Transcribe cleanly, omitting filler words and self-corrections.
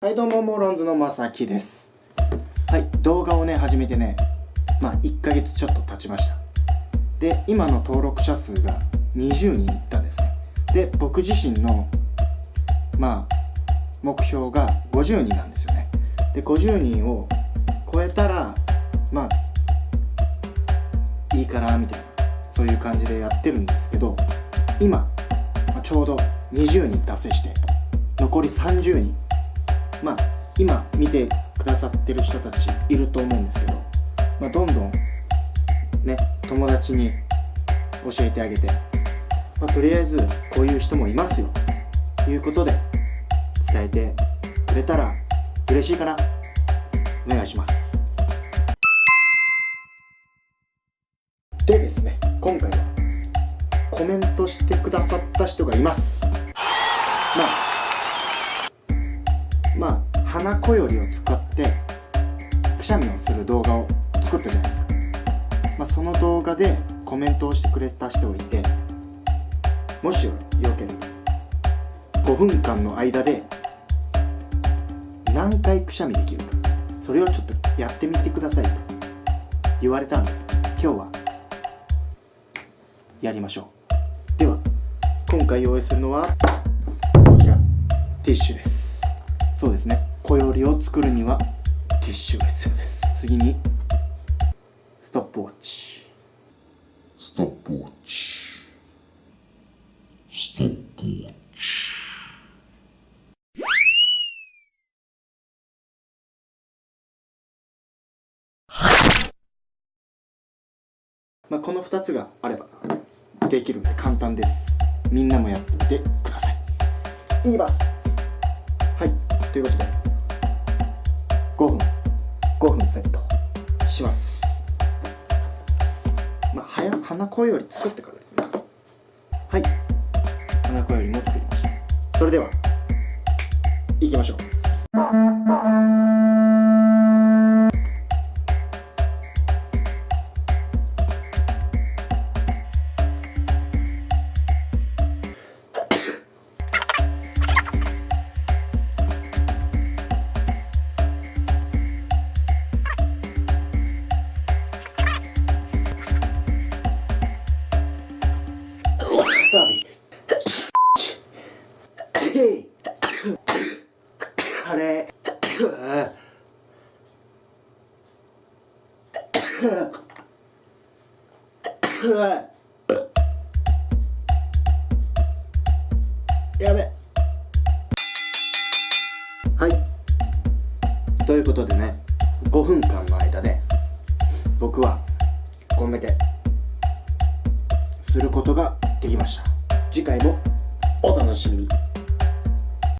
はいどうも、モロンズのまさきです。はい、動画をね始めてね1ヶ月ちょっと経ちました。で、今の登録者数が20人いったんですね。で、僕自身の目標が50人なんですよね。で、50人を超えたらいいかなみたいな、そういう感じでやってるんですけど、今、ちょうど20人達成して残り30人、今見てくださってる人たちいると思うんですけど、どんどんね友達に教えてあげて、とりあえずこういう人もいますよということで伝えてくれたら嬉しいかな。お願いします。でですね、今回はコメントしてくださった人がいます。花こよりを使ってくしゃみをする動画を作ったじゃないですか。その動画でコメントをしてくれた人がいて、もしよければ5分間の間で何回くしゃみできるか、それをちょっとやってみてくださいと言われたんで、今日はやりましょう。では今回用意するのはこちら、ティッシュです。そうですね、こよりを作るにはティッシュが必要です。次にストップウォッチ、この2つがあればできるんで簡単です。みんなもやってみてください。いきます。はい、ということで5分セットします。花こより作ってからですね。はい、花こよりも作りました。それではいきましょう。サビカレーやべ。はい、ということでね、5分間の間で僕はこんだけすることができました。次回もお楽しみに。